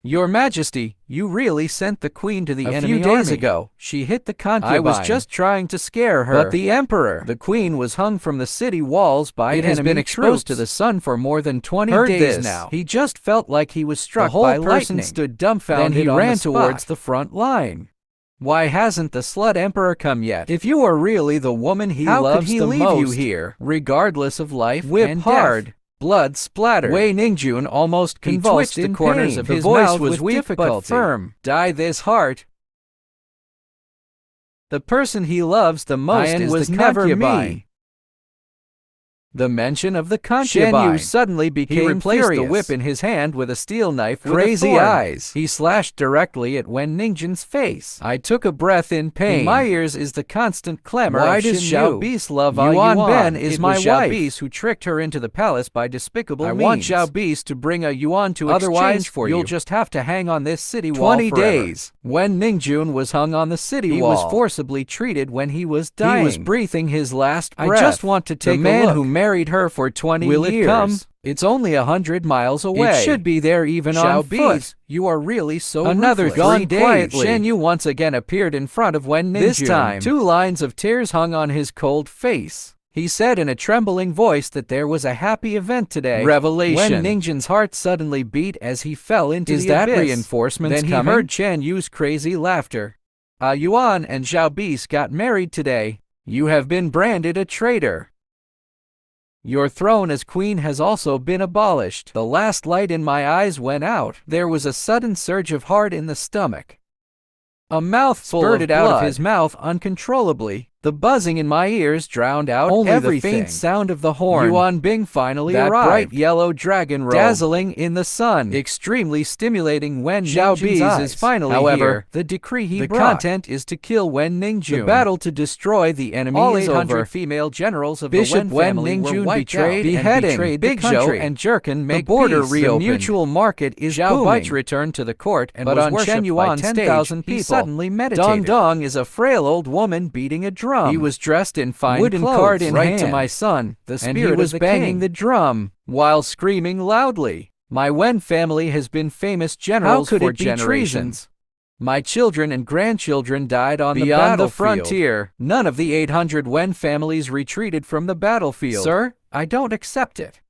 Your Majesty, you really sent the queen to the enemy A few days army. ago, she hit the concubine. I was just trying to scare her. But the emperor, the queen, was hung from the city walls by it has enemy been exposed troops. to the sun for more than 20 Heard days this. now. He just felt like he was struck The whole by person lightning. stood dumbfounded. Then he on ran the spot. towards the front line. Why hasn't the slut emperor come yet? If you are really the woman he How loves could he the leave most, you here, regardless of life whip and hard, death? blood splattered. Wei Ningjun almost He convulsed twitched the in corners pain. of The his voice mouth was with weak difficulty. but firm. Die this heart. The person he loves the most Ian is was the never concubine. me. The mention of the Shen concubine. Yu suddenly became He replaced furious. the whip in his hand with a steel knife with Crazy a thorn. eyes. He slashed directly at Wen Ningjun's face. I took a breath in pain. In my ears is the constant clamor Why of does Shin Xiao Yu. Beast love Yuan Yuan? Ben is It my was Xiao wife. Beast who tricked her into the palace by despicable I means. want Xiao Beast to bring a yuan to Otherwise, exchange for you'll you. just have to hang on this city wall 20 forever. days. Wen Ningjun was hung on the city He wall. was forcibly treated when he was dying. He was breathing his last breath. I just want to take the man a look. who married her for 20 Will years. it come? It's only 100 miles away. It should be there even Xiao on foot. Beast, you are really so Another ruthless. 3 Gone days. quietly. Shen Yu once again appeared in front of Wen Ningjun. This time, 2 lines of tears hung on his cold face. He said in a trembling voice that there was a happy event today. Revelation. Wen Ningjun's heart suddenly beat as he fell into Is the that abyss. reinforcements Then he coming? heard Chen Yu's crazy laughter. Yuan and Xiao Beast got married today. You have been branded a traitor. Your throne as queen has also been abolished. The last light in my eyes went out. There was a sudden surge of heart in the stomach. A mouthful spurted out of his mouth uncontrollably. The buzzing in my ears drowned out Only everything. the faint sound of the horn. Yuan Bing finally That arrived. bright yellow dragon robe, dazzling in the sun, extremely stimulating. Wen Xiao Ningjun's Beast eyes. is finally However, here. the decree he The brought. content is to kill Wen Ningjun. The battle to destroy the enemy All is 800 over. Female generals of Bishop the Wen family Wen were Ningjun wiped betrayed out. and Beheading, betrayed Big the Zhou country. and Jerkin make The border peace. reopened. The mutual market is Xiao booming. Beist returned to the court and but was on worshipped Chen by Yuan's 10,000 stage, people. he suddenly meditated. Dong Dong is a frail old woman beating a drum. He was dressed in fine Wooden clothes. card in Right to hand. my son, the spirit And he was of the banging king. the drum while screaming loudly. My Wen family has been famous generals could for it be generations. My children and grandchildren died on Beyond the the frontier. None of the 800 Wen families retreated from the battlefield. Sir, I don't accept it.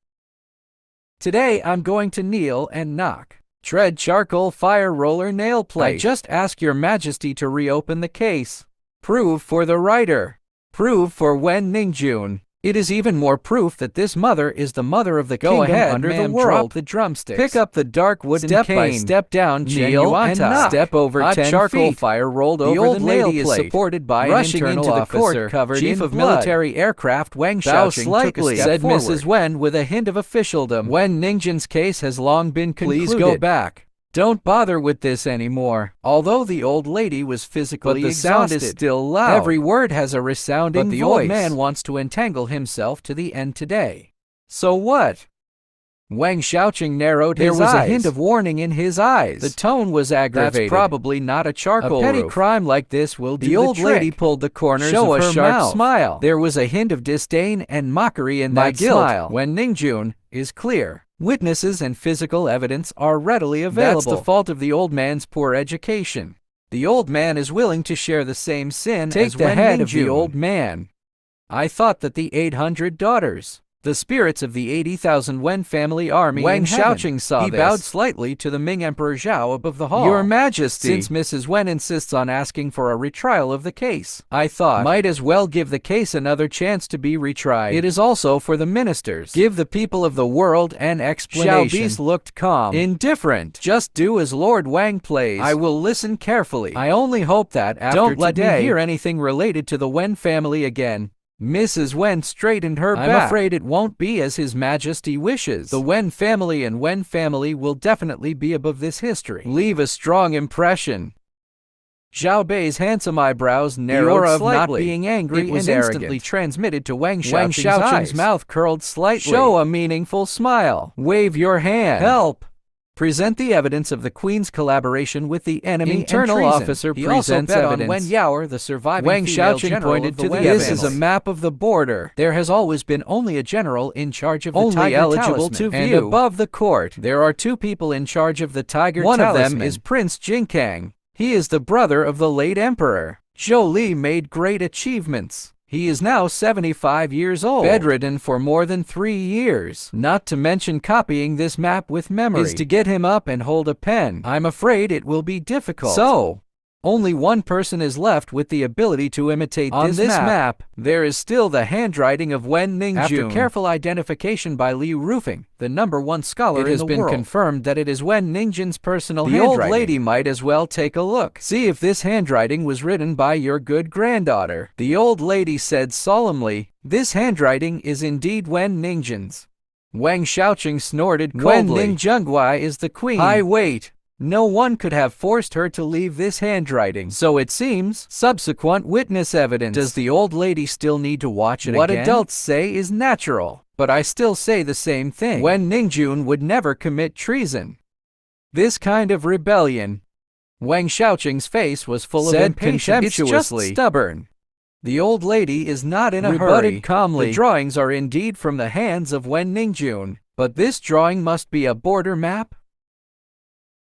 Today I'm going to kneel and knock. Tread charcoal fire roller nail plate. I just ask your majesty to reopen the case. Prove for the writer. Prove for Wen Ningjun. It is even more proof that this mother is the mother of the Go kingdom ahead, under ma'am, the world. drop the drumsticks. Pick up the dark wooden Step cane. by Step down, kneel and knock. Step over Hot 10 charcoal feet. Fire rolled over old the nail lady is plate. supported by rushing an internal into the court officer, covered chief in of blood. military aircraft Wang Bow Xiaoqing slightly, took a step said Mrs. Mrs. Wen with a hint of officialdom. Wen Ningjun's case has long been concluded. Please go back. Don't bother with this anymore. Although the old lady was physically But the sound exhausted, is still loud. Every word has a resounding But the voice. old man wants to entangle himself to the end today. So what? Wang Xiaoqing narrowed There his was a eyes. hint of warning in his eyes. The tone was aggravated. That's probably not a charcoal A petty roof. crime like this will do The the old trick. lady pulled the corners Show of a her sharp mouth. smile. There was a hint of disdain and mockery in My that guilt, smile. When Ningjun is clear. Witnesses and physical evidence are readily available. That's the fault of the old man's poor education. The old man is willing to share the same sin Take as the Wen head of the Ningjun. old man. I thought that the 800 daughters, the spirits of the 80,000 Wen family army Wang in heaven. Xiaoqing saw He this. bowed slightly to the Ming Emperor Zhao above the hall. Your Majesty. Since Mrs. Wen insists on asking for a retrial of the case, I thought might as well give the case another chance to be retried. It is also for the ministers. Give the people of the world an explanation. Xiao Beast looked calm, indifferent. Just do as Lord Wang plays. I will listen carefully. I only hope that after Don't let today me hear anything related to the Wen family again. Mrs. Wen straightened her back. I'm afraid it won't be as His Majesty wishes. The Wen family and Wen family will definitely be above this history. Leave a strong impression. Zhao Bei's handsome eyebrows narrowed aura of slightly. not being angry It was and instantly arrogant. transmitted to Wang Wang Xiaoqing's Xiaoqing's mouth curled slightly. Show a meaningful smile. Wave your hand. Help! Present the evidence of the Queen's collaboration with the enemy. Internal and treason. officer He presents also bet evidence. on Wen Yaoer, the surviving Wang female Xiaoqing general pointed of the to the Wen evidence. This is a map of the border. There has always been only a general in charge of the Only Tiger eligible Talisman. to And view. above the court, there are 2 people in charge of the Tiger One of Talisman. them is Prince Jinkang. He is the brother of the late Emperor. Zhou Li made great achievements. He is now 75 years old, bedridden for more than 3 years. Not to mention copying this map with memory is to get him up and hold a pen. I'm afraid it will be difficult. So, only one person is left with the ability to imitate On this map. There is still the handwriting of Wen Ningjun. After After careful identification by Liu Rufing, the #1 scholar It has in the been world, confirmed that it is Wen Ningjun's personal handwriting. The old lady might as well take a look. See if this handwriting was written by your good granddaughter. The old lady said solemnly, "This handwriting is indeed Wen Ningjun's." Wang Xiaoqing snorted coldly. Wen Ningjunguai is the queen. Wait. No one could have forced her to leave this handwriting. So it seems. Subsequent witness evidence. Does the old lady still need to watch it again? What adults say is natural, but I still say the same thing. Wen Ningjun would never commit treason. This kind of rebellion. Wang Xiaoqing's face was full of impatience. It's just stubborn. The old lady is not in a hurry. Calmly. The drawings are indeed from the hands of Wen Ningjun, but this drawing must be a border map?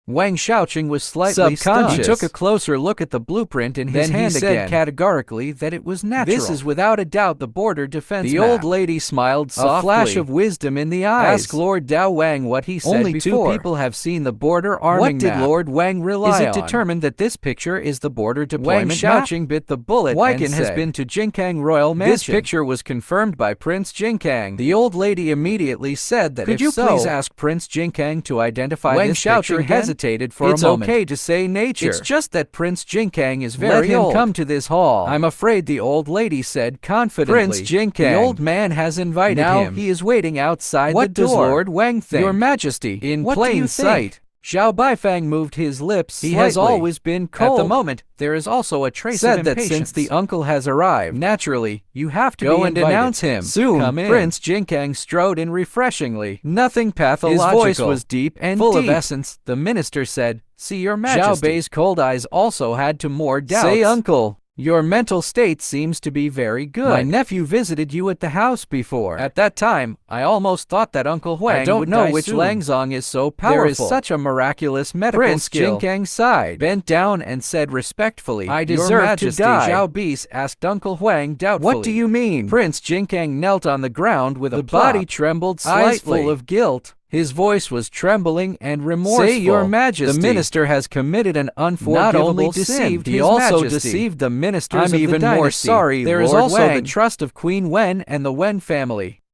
Wang Xiaoqing was slightly stunned. He took a closer look at the blueprint in his hand again. Then he said categorically that it was natural. This is without a doubt the border defense map. The old lady smiled softly. A flash of wisdom in the eyes. Ask Lord Dao Wang what he said before. 2 people have seen the border arming map. What did Lord Wang rely on? Is it determined that this picture is the border deployment map? Wang Xiaoqing bit the bullet and said, has been to Jinkang Royal Mansion. This picture was confirmed by Prince Jinkang. The old lady immediately said that Could you please ask Prince Jinkang to identify this picture? Wang Xiaoqing hesitated for a moment. It's okay to say nature. It's just that Prince Jinkang is very old. Let him come to this hall. I'm afraid the old lady said confidently. Prince Jinkang. The old man has invited him. Now he is waiting outside the door. What does Lord Wang think? Your Majesty, in plain sight. Xiao Baifang moved his lips slightly. He has always been cold. At the moment, there is also a trace of impatience. Said that since the uncle has arrived, naturally, you have to go and announce him. Soon, come in. Prince Jinkang strode in refreshingly. Nothing pathological. His voice was deep and full of essence. The minister said, "See your Majesty." Xiao Bei's cold eyes also had to more doubts. Say, uncle. Your mental state seems to be very good. My nephew visited you at the house before. At that time, I almost thought that Uncle Huang would die soon. I don't know which Langzong is so powerful. There is such a miraculous medical skill. Prince Jinkang sighed, bent down and said respectfully, I deserve to die. Zhao Beis asked Uncle Huang doubtfully. What do you mean? Prince Jinkang knelt on the ground with a body trembled slightly. Eyes full of guilt. His voice was trembling and remorseful. Say, Your Majesty, the minister has committed an unforgivable sin. Not only deceived he also deceived the ministers of the dynasty. I'm even more sorry, There is also the trust of Queen Wen and the Wen family.